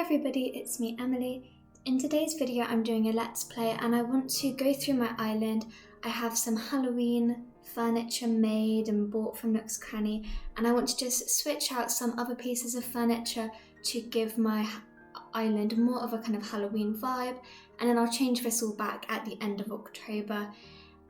everybody, it's me Emily. In today's video I'm doing a let's play and I want to go through my island. I have some Halloween furniture made and bought from Nook's Cranny, and I want to just switch out some other pieces of furniture to give my island more of a kind of Halloween vibe, and then I'll change this all back at the end of October.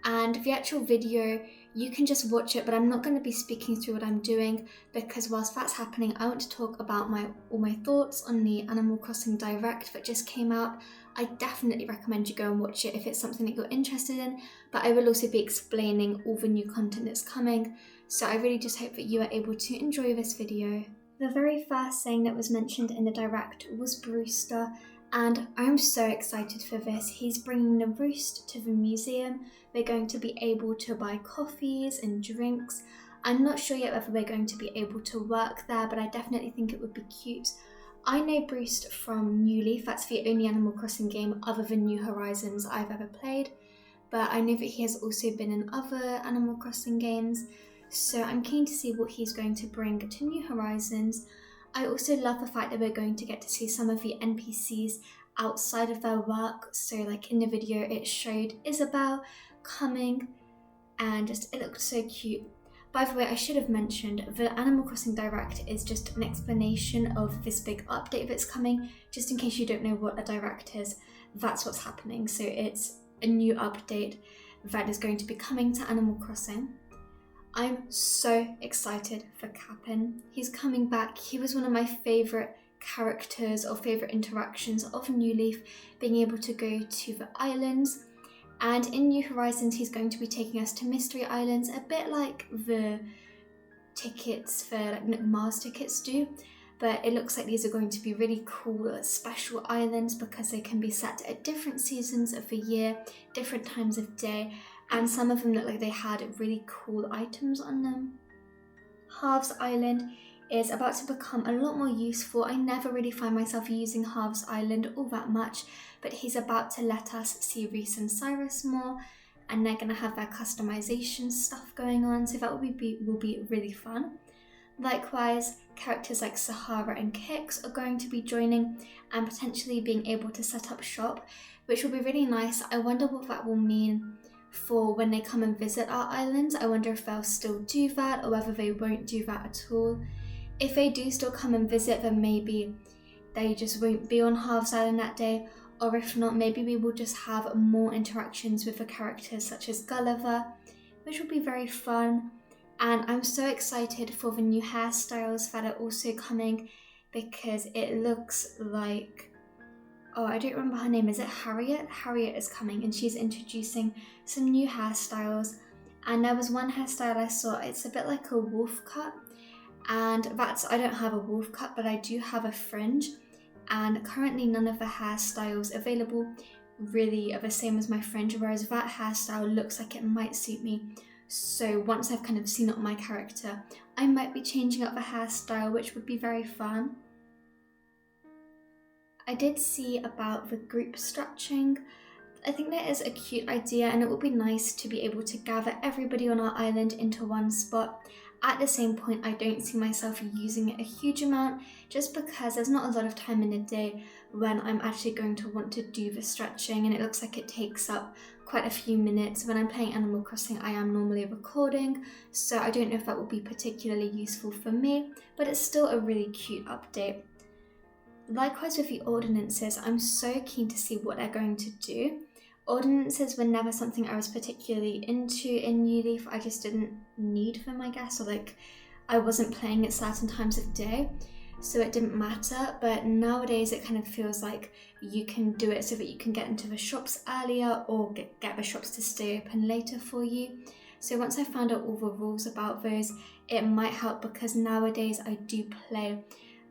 And the actual video, you can just watch it, but I'm not going to be speaking through what I'm doing because whilst that's happening, I want to talk about all my thoughts on the Animal Crossing Direct that just came out. I definitely recommend you go and watch it if it's something that you're interested in, but I will also be explaining all the new content that's coming, so I really just hope that you are able to enjoy this video. The very first thing that was mentioned in the Direct was Brewster, and I'm so excited for this. He's bringing the Roost to the museum. We're going to be able to buy coffees and drinks. I'm not sure yet whether we're going to be able to work there, but I definitely think it would be cute. I know Roost from New Leaf. That's the only Animal Crossing game other than New Horizons I've ever played, but I know that he has also been in other Animal Crossing games, so I'm keen to see what he's going to bring to New Horizons. I also love the fact that we're going to get to see some of the NPCs outside of their work. So like in the video it showed Isabelle coming and just it looked so cute. By the way, I should have mentioned the Animal Crossing Direct is just an explanation of this big update that's coming. Just in case you don't know what a Direct is, that's what's happening. So it's a new update that is going to be coming to Animal Crossing. I'm so excited for Cap'n. He's coming back. He was one of my favourite characters or favourite interactions of New Leaf, being able to go to the islands. And in New Horizons, he's going to be taking us to Mystery Islands, a bit like the tickets for like Nook Mars tickets do. But it looks like these are going to be really cool, special islands because they can be set at different seasons of the year, different times of day. And some of them look like they had really cool items on them. Halves Island is about to become a lot more useful. I never really find myself using Halves Island all that much, but he's about to let us see Reese and Cyrus more, and they're going to have their customization stuff going on, so that will be really fun. Likewise, characters like Sahara and Kix are going to be joining and potentially being able to set up shop, which will be really nice. I wonder what that will mean for when they come and visit our islands. I wonder if they'll still do that or whether they won't do that at all. If they do still come and visit, then maybe they just won't be on Halves Island that day, or if not, maybe we will just have more interactions with the characters such as Gulliver, which will be very fun. And I'm so excited for the new hairstyles that are also coming because it looks like, oh, I don't remember her name. Is it Harriet? Harriet is coming and she's introducing some new hairstyles. And there was one hairstyle I saw, it's a bit like a wolf cut. And I don't have a wolf cut, but I do have a fringe. And currently none of the hairstyles available really are the same as my fringe, whereas that hairstyle looks like it might suit me. So once I've kind of seen it on my character, I might be changing up the hairstyle, which would be very fun. I did see about the group stretching. I think that is a cute idea and it would be nice to be able to gather everybody on our island into one spot. At the same point, I don't see myself using it a huge amount just because there's not a lot of time in the day when I'm actually going to want to do the stretching, and it looks like it takes up quite a few minutes. When I'm playing Animal Crossing, I am normally recording, so I don't know if that will be particularly useful for me, but it's still a really cute update. Likewise with the ordinances, I'm so keen to see what they're going to do. Ordinances were never something I was particularly into in New Leaf. I just didn't need them, I guess, or like I wasn't playing at certain times of day, so it didn't matter. But nowadays it kind of feels like you can do it so that you can get into the shops earlier or get the shops to stay open later for you. So once I found out all the rules about those, it might help because nowadays I do play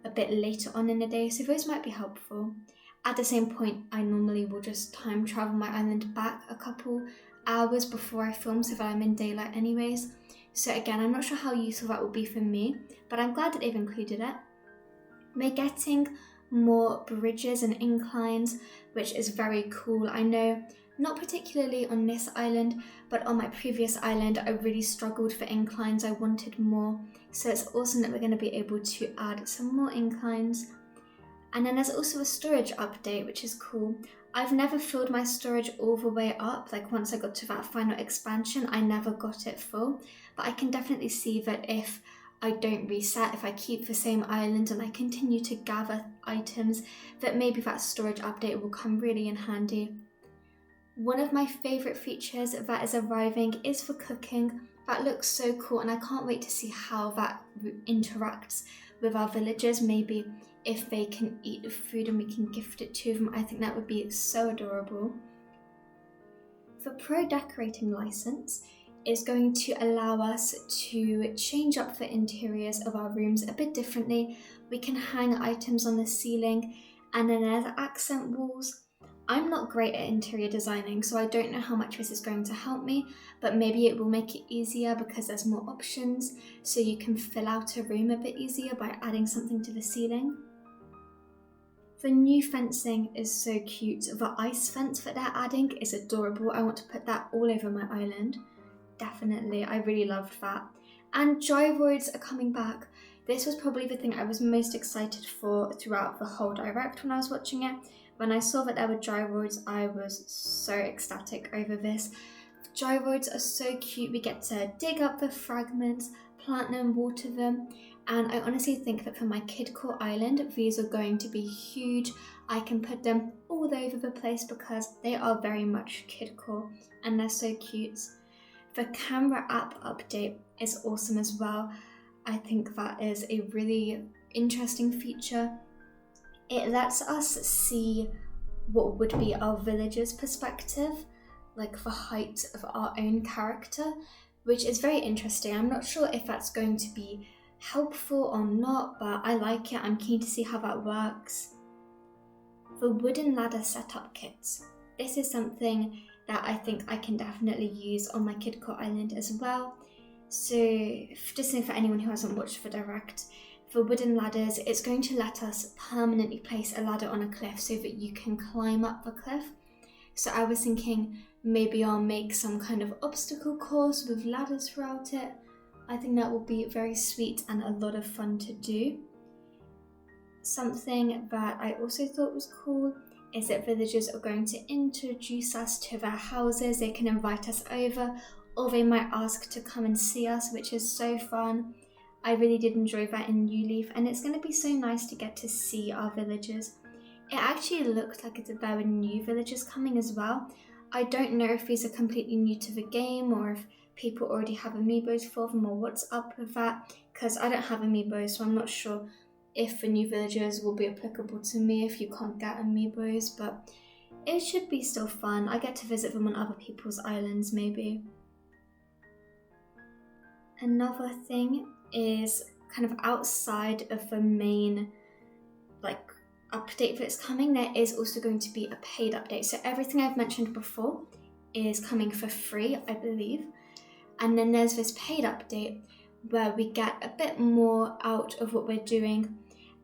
a bit later on in the day, so those might be helpful. At the same point, I normally will just time travel my island back a couple hours before I film so that I'm in daylight anyways. So again, I'm not sure how useful that will be for me, but I'm glad that they've included it. We're getting more bridges and inclines, which is very cool. I know, not particularly on this island, but on my previous island, I really struggled for inclines. I wanted more. So it's awesome that we're going to be able to add some more inclines. And then there's also a storage update, which is cool. I've never filled my storage all the way up, like once I got to that final expansion, I never got it full. But I can definitely see that if I don't reset, if I keep the same island and I continue to gather items, that maybe that storage update will come really in handy. One of my favourite features that is arriving is for cooking. That looks so cool and I can't wait to see how that interacts with our villagers. Maybe if they can eat the food and we can gift it to them, I think that would be so adorable. The Pro Decorating license is going to allow us to change up the interiors of our rooms a bit differently. We can hang items on the ceiling, and then there's accent walls. I'm not great at interior designing, so I don't know how much this is going to help me, but maybe it will make it easier because there's more options, so you can fill out a room a bit easier by adding something to the ceiling. The new fencing is so cute. The ice fence that they're adding is adorable. I want to put that all over my island. Definitely, I really loved that. And gyroids are coming back. This was probably the thing I was most excited for throughout the whole direct when I was watching it. When I saw that there were gyroids, I was so ecstatic over this. Gyroids are so cute. We get to dig up the fragments, plant them, water them, and I honestly think that for my kidcore island, these are going to be huge. I can put them all over the place because they are very much kidcore and they're so cute. The camera app update is awesome as well. I think that is a really interesting feature. It lets us see what would be our villager's perspective, like the height of our own character, which is very interesting. I'm not sure if that's going to be helpful or not, but I like it. I'm keen to see how that works. The wooden ladder setup kits. This is something that I think I can definitely use on my kidcore island as well. So just for anyone who hasn't watched the direct, for wooden ladders, it's going to let us permanently place a ladder on a cliff so that you can climb up the cliff. So I was thinking maybe I'll make some kind of obstacle course with ladders throughout it. I think that will be very sweet and a lot of fun to do. Something that I also thought was cool is that villagers are going to introduce us to their houses. They can invite us over, or they might ask to come and see us, which is so fun. I really did enjoy that in New Leaf, and it's going to be so nice to get to see our villagers. It actually looked like there were new villagers coming as well. I don't know if these are completely new to the game or if people already have amiibos for them or what's up with that, because I don't have amiibos, so I'm not sure if the new villagers will be applicable to me if you can't get amiibos, but it should be still fun. I get to visit them on other people's islands maybe. Another thing is kind of outside of the main update that's coming, there is also going to be a paid update. So everything I've mentioned before is coming for free, I believe. And then there's this paid update where we get a bit more out of what we're doing.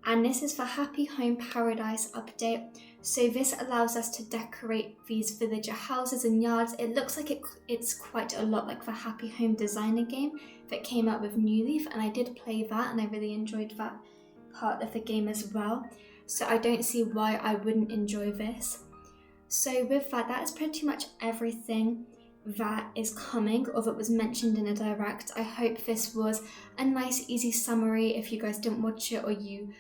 And this is the Happy Home Paradise update. So this allows us to decorate these villager houses and yards. It looks like it's quite a lot like the Happy Home Designer game that came out with New Leaf, and I did play that and I really enjoyed that part of the game as well. So I don't see why I wouldn't enjoy this. So with that, that is pretty much everything that is coming or that was mentioned in a direct. I hope this was a nice easy summary if you guys didn't watch it or you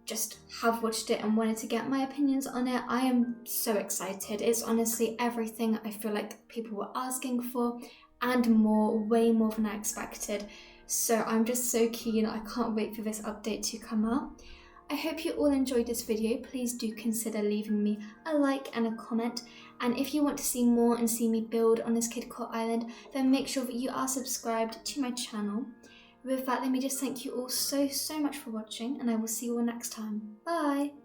just have watched it and wanted to get my opinions on it. I am so excited. It's honestly everything I feel like people were asking for and more, way more than I expected. So I'm just so keen. I can't wait for this update to come out. I hope you all enjoyed this video. Please do consider leaving me a like and a comment. And if you want to see more and see me build on this kidcore island, then make sure that you are subscribed to my channel. With that, let me just thank you all so much for watching, and I will see you all next time. Bye!